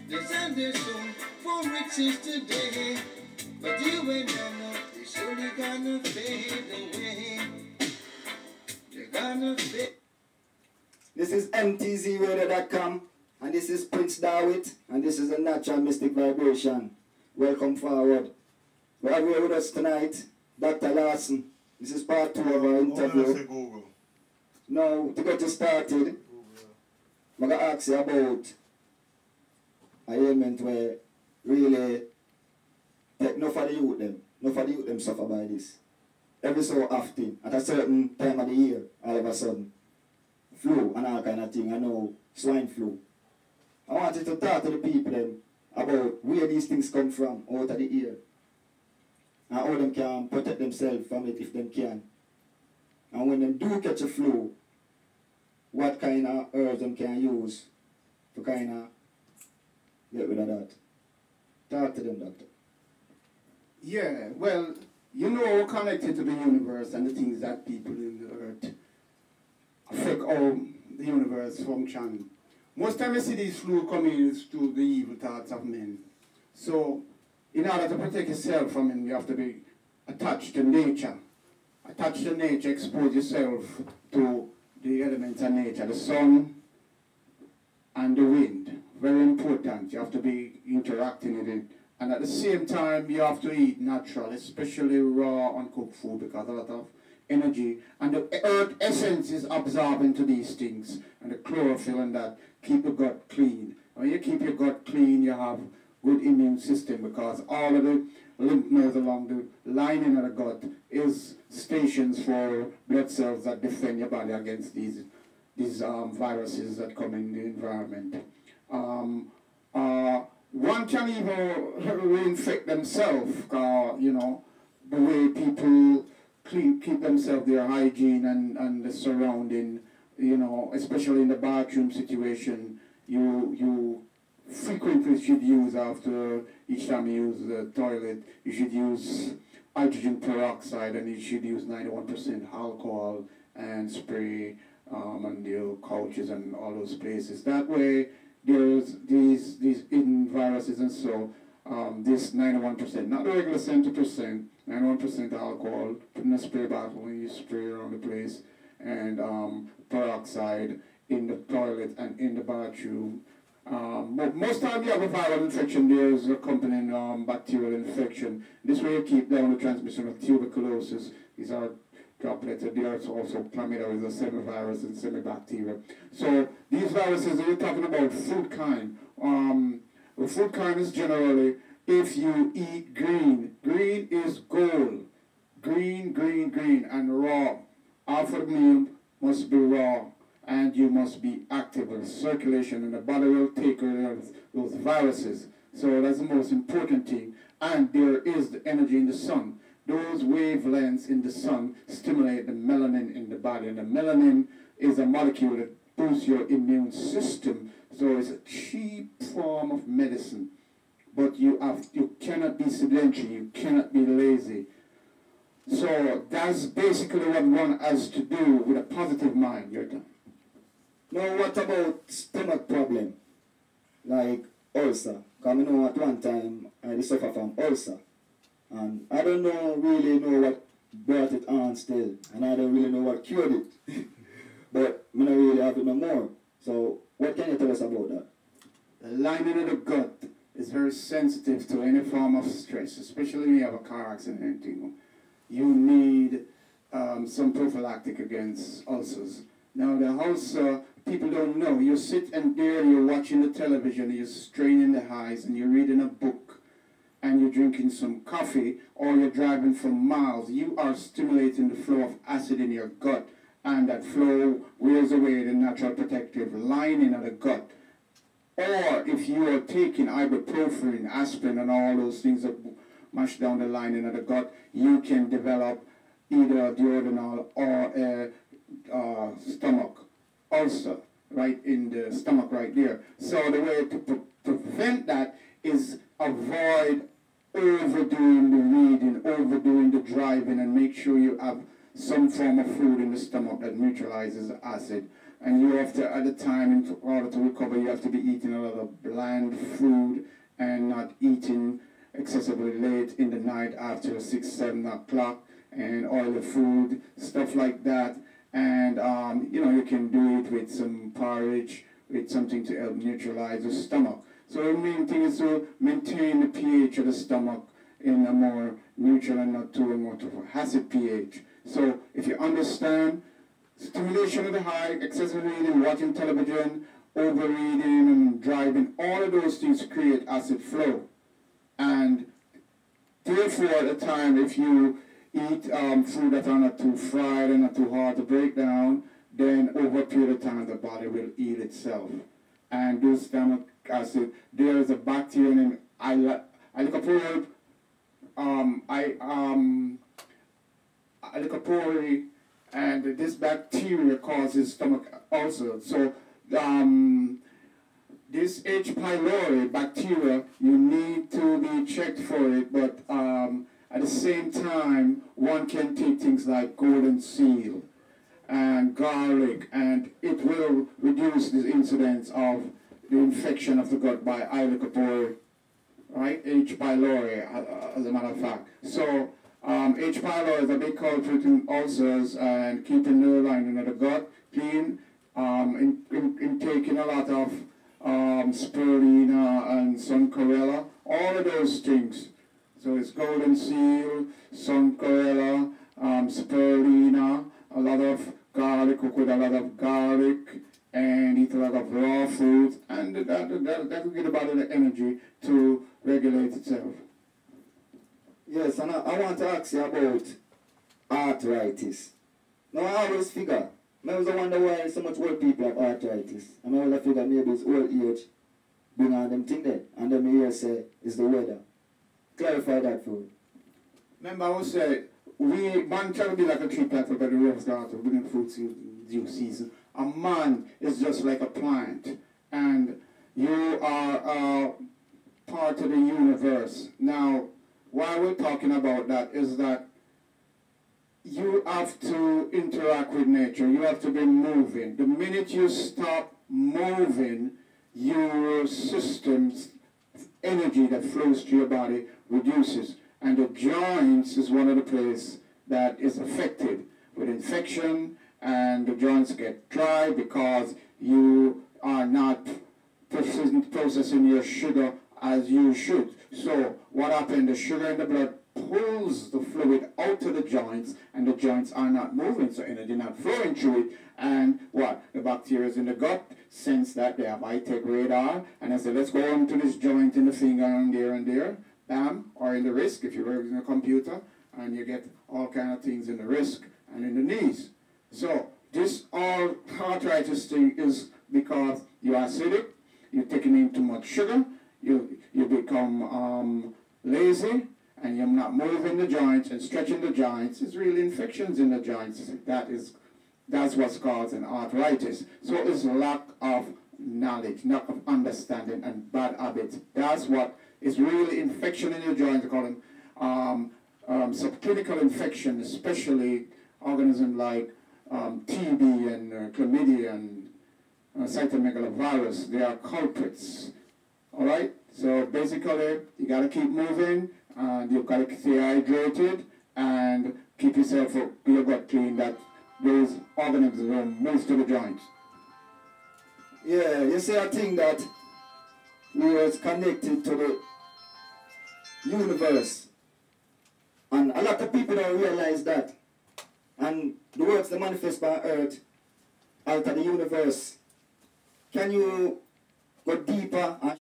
They send their soul for riches today, but you ain't know they surely gonna fade away. They're gonna fade. This is mtzradio.com, and this is Prince Dawit, and this is a natural mystic vibration. Welcome forward. We have here with us tonight, Dr. Lawson. This is part 2 of our interview. Now, to get you started, I'm going to ask you about an ailment where really take no for the youth them suffer by this. Every so often, at a certain time of the year, all of a sudden, flu and all kind of thing, I know swine flu. I wanted to talk to the people them about where these things come from out of the ear, and how them can protect themselves from it if they can. And when them do catch a flu, what kind of herbs them can use to kind of get rid of that. Talk to them, doctor. Yeah, well, you know, we're connected to the universe and the things that people in the earth affect how the universe functions. Most time you see these flu coming is through the evil thoughts of men. So, in order to protect yourself from it, you have to be attached to nature. Attached to nature, expose yourself to the elements of nature, the sun and the wind. Very important. You have to be interacting with it. And at the same time, you have to eat natural, especially raw, uncooked food, because a lot of energy and the earth essence is absorbed into these things, and the chlorophyll and that keep your gut clean. When you keep your gut clean, you have good immune system, because all of the lymph nodes along the lining of the gut is stations for blood cells that defend your body against these viruses that come in the environment. One can even reinfect themselves, you know, the way people keep themselves, their hygiene and the surrounding, you know, especially in the bathroom situation, you frequently should use, after each time you use the toilet, you should use hydrogen peroxide, and you should use 91% alcohol and spray on your couches and all those places. That way, there's these hidden viruses, and so this 91%, not the regular 70%, 91% alcohol, put in a spray bottle and you spray around the place, and peroxide in the toilet and in the bathroom. But most time you have a viral infection, there's accompanying bacterial infection. This way you keep down the transmission of tuberculosis. These are droplets, and there's also chlamydia, is a semi-virus and semi-bacteria. So these viruses, we're talking about food kind. Food kind is generally, if you eat green, green is gold. Green, green, green, and raw. Half of the meal must be raw, and you must be active in circulation, and the body will take care of those viruses. So that's the most important thing. And there is the energy in the sun. Those wavelengths in the sun stimulate the melanin in the body, and the melanin is a molecule that boosts your immune system. So it's a cheap form of medicine, but you cannot be sedentary, you cannot be lazy. So that's basically what one has to do with a positive mind. You're done. Now, what about stomach problem, like ulcer? Because I know at one time I suffer from ulcer, and I don't really know what brought it on still, and I don't really know what cured it. But I don't really have it no more. So what can you tell us about that? The lining of the gut is very sensitive to any form of stress, especially when you have a car accident or anything. You need some prophylactic against ulcers. Now the ulcer, people don't know. You sit and there, you're watching the television, you're straining the eyes, and you're reading a book, and you're drinking some coffee, or you're driving for miles. You are stimulating the flow of acid in your gut, and that flow wears away the natural protective lining of the gut. Or if you are taking ibuprofen, aspirin, and all those things that mash down the lining of the gut, you can develop either a duodenal or a stomach ulcer right in the stomach right there. So the way to prevent that is avoid overdoing the reading, overdoing the driving, and make sure you have some form of food in the stomach that neutralizes the acid. and you have to, at the time, in order to recover, you have to be eating a lot of bland food and not eating excessively late in the night after 6, 7 o'clock, and oily food, stuff like that. And you know, you can do it with some porridge, with something to help neutralize the stomach. So the main thing is to maintain the pH of the stomach in a more neutral and not too more to acid pH. So if you understand stimulation of the heart, excessive reading, watching television, overeating and driving, all of those things create acid flow. And therefore at the time, if you eat food that are not too fried and not too hard to break down, then over a period of time the body will heal itself. And those stomach acid, there is a bacteria named Helicobacter pylori, and this bacteria causes stomach ulcer. So this H. pylori bacteria, you need to be checked for it, but at the same time, one can take things like golden seal and garlic, and it will reduce the incidence of the infection of the gut by Helicobacter, right? H. pylori, as a matter of fact. So H. pylori is a big culprit in ulcers and keeping the lining of the gut clean, in taking a lot of spirulina and suncorella, all of those things. So it's golden seal, suncorella, spirulina, a lot of garlic, cook with a lot of garlic, and eat a lot of raw fruit, and that will give the body the energy to regulate itself. Yes, and I want to ask you about arthritis. Now I always figure, I always wonder why so much old people have arthritis. And I always figure maybe it's old age bring on them thing there, and then me here say it's the weather. Clarify that for me. Remember I was say, man try to be like a tree plant by the rose garden, bringing fruits in due season. A man is just like a plant, and you are part of the universe. Now, why we're talking about that is that you have to interact with nature. You have to be moving. The minute you stop moving, your system's energy that flows through your body reduces. And the joints is one of the places that is affected with infection, and the joints get dry because you are not processing your sugar as you should. So what happened? The sugar in the blood pulls the fluid out of the joints, and the joints are not moving, so energy not flowing through it. And what? The bacteria in the gut sense that they have high-tech radar, and they say, let's go on to this joint in the finger and there, bam, or in the wrist if you're using a computer, and you get all kind of things in the wrist and in the knees. So this all arthritis thing is because you're acidic, you're taking in too much sugar, you become lazy, and you're not moving the joints and stretching the joints. It's really infections in the joints. That's what's causing arthritis. So it's lack of knowledge, lack of understanding, and bad habits. That's what is really infection in the joints. They call them subclinical infection, especially organisms like TB and chlamydia and cytomegalovirus. They are culprits. All right. So basically, you got to keep moving, and you've got to stay hydrated and keep yourself your gut clean. That those organisms don't move to the joints. Yeah, you see, I think that we was connected to the universe, and a lot of people don't realize that. And the works that manifest by earth out of the universe. Can you go deeper and